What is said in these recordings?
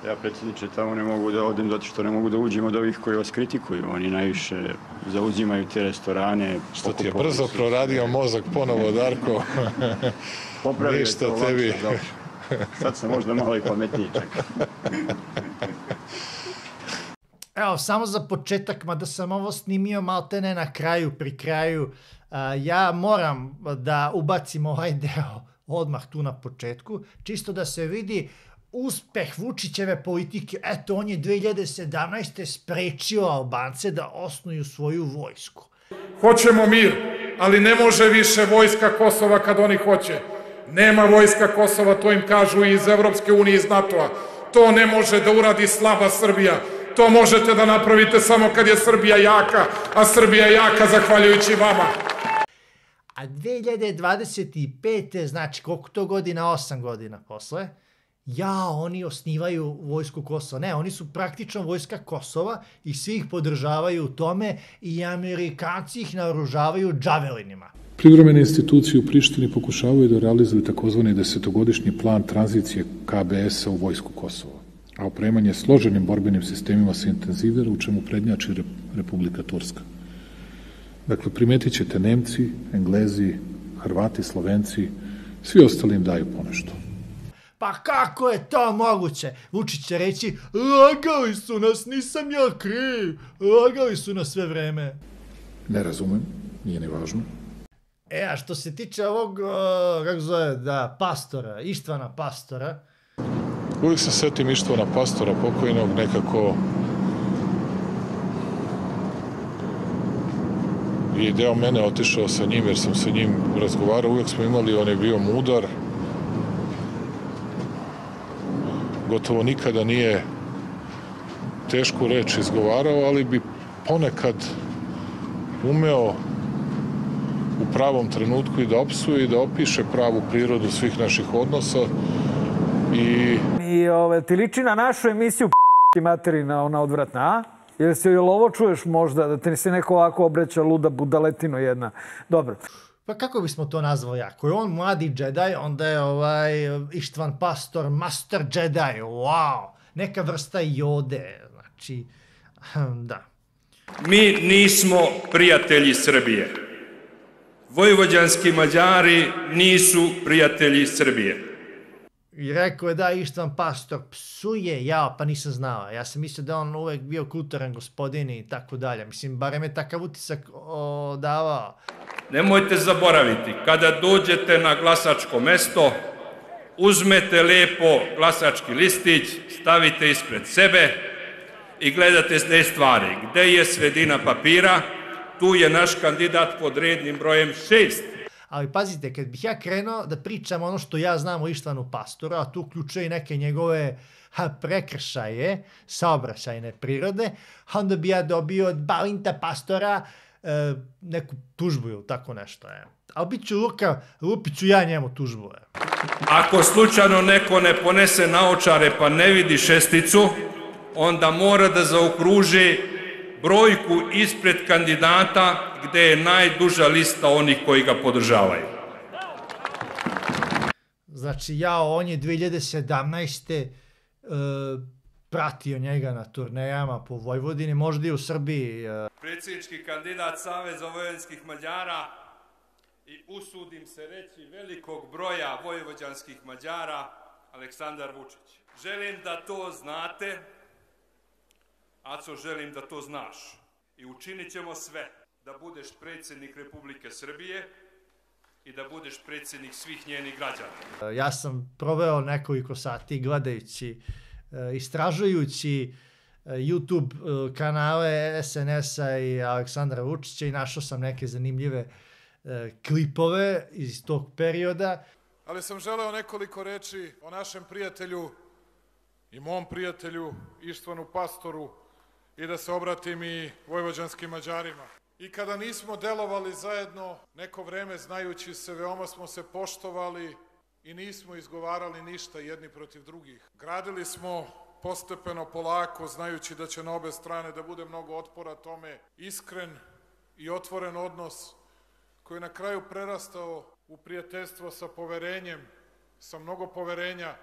Ja, predsjedniče, tamo ne mogu da odem zato što ne mogu da uđem od ovih koji vas kritikuju. Oni najviše zauzimaju te restorane. Što ti je brzo proradio mozak ponovo, Darko? Ništa tebi. Sad sam možda malo i pametniji čak. Evo, samo za početak, mada sam ovo snimio maltene na kraju, pri kraju, ja moram da ubacim ovaj deo odmah tu na početku, čisto da se vidi uspeh Vučićeve politike. Eto, on je 2017. sprečio Albance da osnuju svoju vojsku. Hoćemo mir, ali ne može više vojska Kosova kad oni hoće. Nema vojska Kosova, to im kažu iz Evropske unije, iz NATO-a. To ne može da uradi slaba Srbija. To možete da napravite samo kad je Srbija jaka, a Srbija je jaka zahvaljujući vama. A 2025. znači koliko to godina? 8 godina posle. Oni osnivaju vojsku Kosova. Ne, oni su praktično vojska Kosova i svi ih podržavaju u tome i Amerikanci ih naoružavaju džavelinima. Privremene institucije u Prištini pokušavaju da realizuju takozvani 10-godišnji plan tranzicije KBS-a u vojsku Kosova, a opremanje složenim borbenim sistemima se intenzivira, u čemu prednjači Republika Turska. Dakle, primetit ćete Nemci, Englezi, Hrvati, Slovenci, svi ostali im daju ponešto. Pa kako je to moguće? Vučić će reći, lagali su nas, nisam ja kriv, lagali su nas sve vreme. Ne razumem, nije ni važno. A što se tiče ovog, kako zove, pastora, Ištvana Pastora. Uvijek se setim Ištvana Pastora, pokojnog, nekako i deo mene otišao sa njim, jer sam sa njim razgovarao, uvijek smo imali, on je bio mudar, gotovo nikada nije tešku reč izgovarao, ali bi ponekad umeo u pravom trenutku i da opsuje i da opiše pravu prirodu svih naših odnosa. I ti liči na našu emisiju materina, ona odvratna, a? Jer se ovo čuješ možda, da te se neko ovako obreća, luda budaletino jedna. Dobro. Pa kako bismo to nazvali? Ako je on mladi džedaj, onda je Ištvan Pastor master džedaj. Wow! Neka vrsta Jode. Znači, da. Mi nismo prijatelji Srbije. Vojvođanski Mađari nisu prijatelji Srbije. I rekao je Ištvan Pastor psuje, pa nisam znao. Ja sam mislio da on uvek bio kulturan gospodin i tako dalje. Mislim, barem je takav utisak davao. Nemojte zaboraviti, kada dođete na glasačko mesto, uzmete lepo glasački listić, stavite ispred sebe i gledate te stvari. Gde je sredina papira, tu je naš kandidat pod rednim brojem 6. Ali pazite, kad bih ja krenuo da pričam ono što ja znam o Ištvanu Pastoru, a tu uključuje i neke njegove prekršaje, saobraćajne prirode, onda bi ja dobio od Balinta Pastora neku tužbu ili tako nešto. Ali bit ću lupit ću ja njemu tužbu. Ako slučajno neko ne ponese naočare pa ne vidi šesticu, onda mora da zaokruži brojku ispred kandidata gde je najduža lista onih koji ga podržavaju. Znači, on je 2017. pratio njega na turnejama po Vojvodini, možda i u Srbiji. Predsjednički kandidat Saveza vojvođanskih Mađara i usudim se reći velikog broja vojvođanskih Mađara, Aleksandar Vučić. Želim da to znate, Aco, želim da to znaš i učinit ćemo sve da budeš predsjednik Republike Srbije i da budeš predsjednik svih njenih građana. Ja sam proveo nekoliko sati gledajući, istražujući YouTube kanale SNS-a i Aleksandra Vučića i našao sam neke zanimljive klipove iz tog perioda. Ali sam želeo nekoliko reči o našem prijatelju i mom prijatelju Ištvanu Pastoru i da se obratim i vojvođanskim Mađarima. I kada nismo delovali zajedno neko vreme, znajući se, veoma smo se poštovali i nismo izgovarali ništa jedni protiv drugih. Gradili smo postepeno, polako, znajući da će na obe strane da bude mnogo otpora tome, iskren i otvoren odnos koji je na kraju prerastao u prijateljstvo sa poverenjem, sa mnogo poverenja,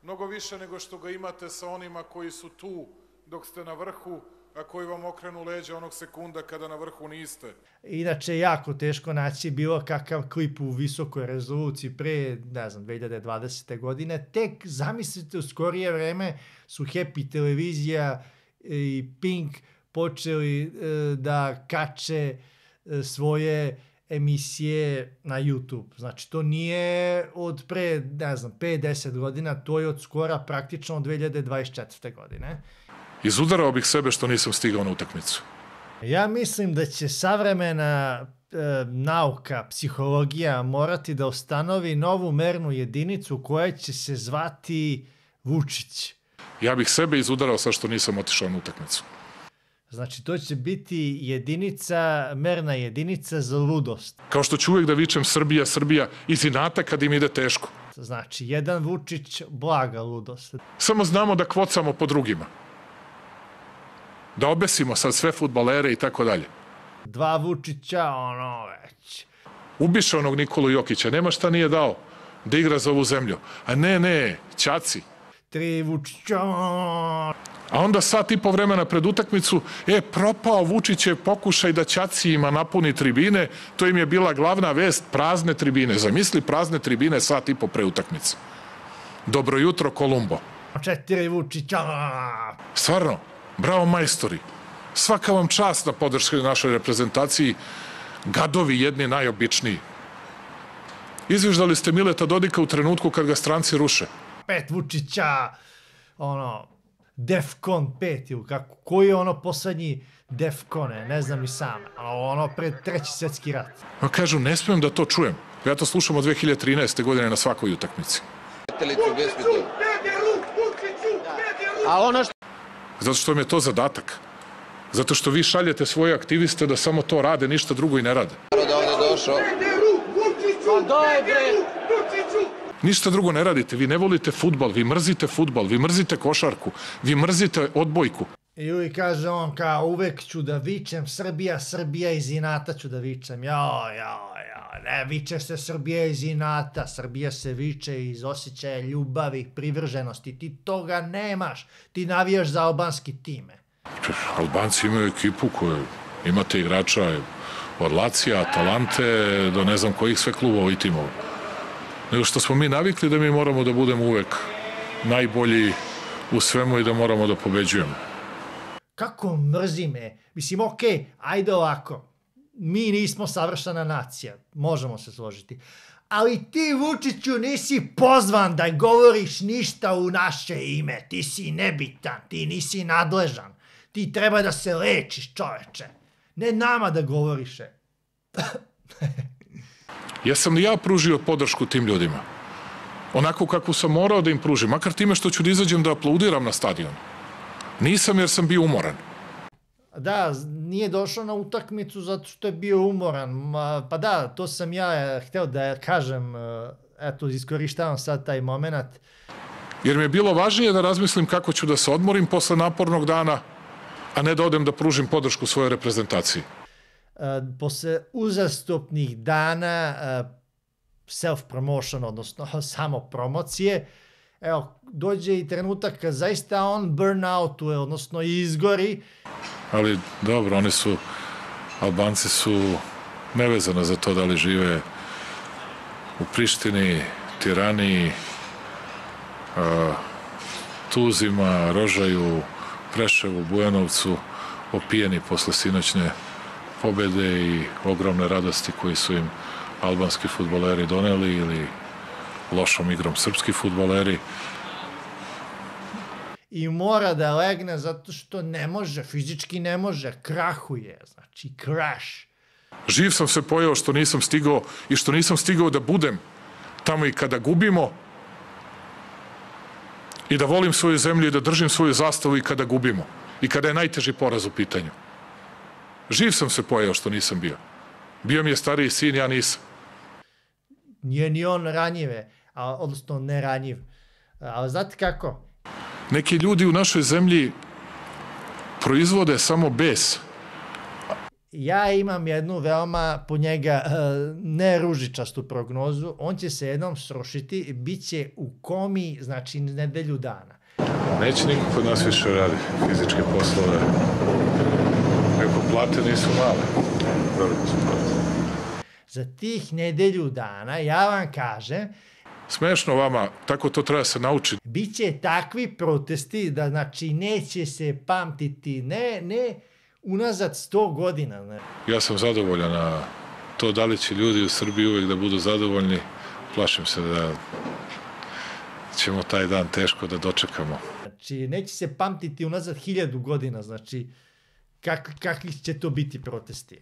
mnogo više nego što ga imate sa onima koji su tu dok ste na vrhu, a koji vam okrenu leđa onog sekunda kada na vrhu niste. Inače, jako teško naći bilo kakav klip u visokoj rezoluciji pre, ne znam, 2020. godine. Tek, zamislite, u skorije vreme su Happy televizija i Pink počeli da kače svoje emisije na YouTube. Znači, to nije od pre, ne znam, 5-10 godina, to je od skora praktično od 2024. godine. Izudarao bih sebe što nisam stigao na utakmicu. Ja mislim da će savremena nauka, psihologija morati da ustanovi novu mernu jedinicu koja će se zvati Vučić. Ja bih sebe izudarao sa što nisam otišao na utakmicu. Znači, to će biti jedinica, merna jedinica za ludost. Kao što ću uvijek da vičem Srbija, Srbija iz inata kad im ide teško. Znači, jedan Vučić, blaga ludost. Samo znamo da kvocamo po drugima. Da obesimo sad sve fudbalere i tako dalje. Dva Vučića, ono već. Ubiše onog Nikolu Jokića, nema šta nije dao da igra za ovu zemlju. A ne, ćaci. Tri Vučića. A onda sat i po vremena pred utakmicu, propao Vučićev pokušaj da ćacijima napuni tribine, to im je bila glavna vest, prazne tribine. Zamisli prazne tribine sat i po pre utakmice. Dobro jutro, Kolumbo. Četiri Vučića. Stvarno, bravo majstori. Svaka vam čast na podršci našoj reprezentaciji. Gadovi jedni najobičniji. Izviždali ste Mileta Dodika u trenutku kad ga stranci ruše. Pet Vučića, ono, Defcon 5 ili kako, koji je ono poslednji Defcon, ne znam ni sam, ono pred Treći svjetski rat. Kažu, ne smijem da to čujem. Ja to slušam od 2013. godine na svakoj utakmici. A ono što... Zato što vam je to zadatak. Zato što vi šaljete svoje aktiviste da samo to rade, ništa drugo i ne rade. Ništa drugo ne radite, vi ne volite fudbal, vi mrzite košarku, vi mrzite odbojku. I uvijek kaže on kao uvek ću da vičem Srbija, Srbija iz inata ću da vičem. Ne viče se Srbija iz inata, Srbija se viče iz osjećaja ljubavi, privrženosti. Ti toga nemaš, ti navijaš za albanski time. Albanci imaju ekipu koju imate igrača od Lacija, Atalante, do ne znam kojih sve klubova i timova. Nego što smo mi navikli da mi moramo da budemo uvek najbolji u svemu i da moramo da pobeđujemo. Kako mrzi me. Mislim, okej, ajde ovako. Mi nismo savršena nacija. Možemo se složiti. Ali ti, Vučiću, nisi pozvan da govoriš ništa u naše ime. Ti si nebitan, ti nisi nadležan. Ti treba da se lečiš, čoveče. Ne nama da govoriš. Jesam li ja pružio podršku tim ljudima? Onako kako sam morao da im pružim, makar time što ću da izađem da aplaudiram na stadion. Nisam jer sam bio umoran. Da, nije došao na utakmicu zato što je bio umoran. Pa da, to sam ja hteo da kažem, eto, iskorištavam sad taj moment. Jer mi je bilo važnije da razmislim kako ću da se odmorim posle napornog dana, a ne da odem da pružim podršku svojoj reprezentaciji. Posle uzastopnih dana self-promotion, odnosno samo promocije, evo, dođe i trenutak kad zaista on burnoutuje, odnosno izgori. Ali dobro, Albanci su nevezani za to da li žive u Prištini, Tirani, Tuzima, Rožaju, Preševu, Bujanovcu, opijeni posle sinoćne pobede i ogromne radosti koji su im albanski fudbaleri doneli ili lošom igrom srpski fudbaleri. I mora da legne zato što ne može, fizički ne može, krahuje, znači crash. Živ sam se pojao što nisam stigao i što nisam stigao da budem tamo i kada gubimo i da volim svoju zemlju i da držim svoju zastavu i kada gubimo i kada je najteži poraz u pitanju. Živ sam se pojao što nisam bio. Bio mi je stariji sin, ja nisam. Nije ni on ranjive, odnosno neranjiv. Ali znate kako? Neki ljudi u našoj zemlji proizvode samo bes ja imam jednu veoma po njega neružičastu prognozu. On će se jednom srušiti, bit će u komi, znači nedelju dana. Neće niko kod nas više radi fizičke poslove. Neko plate nisu male. Veliko su plate. Za tih nedelju dana, ja vam kažem, Smešno vama, tako to treba se naučiti. biće takvi protesti da znači neće se pamtiti, ne unazad 100 godina. Ne. Ja sam zadovoljan, a to da li će ljudi u Srbiji uvek da budu zadovoljni, plašim se da ćemo taj dan teško da dočekamo. Znači, neće se pamtiti unazad 1000 godina, znači, kakvi će to biti protesti.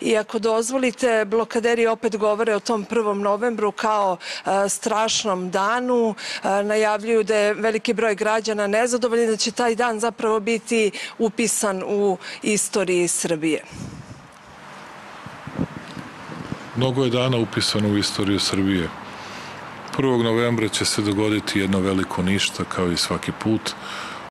I ako dozvolite, blokaderi opet govore o tom 1. novembru kao strašnom danu. Najavljuju da je veliki broj građana nezadovoljni, da će taj dan zapravo biti upisan u istoriji Srbije. Mnogo je dana upisano u istoriju Srbije. 1. novembra će se dogoditi jedno veliko ništa, kao i svaki put.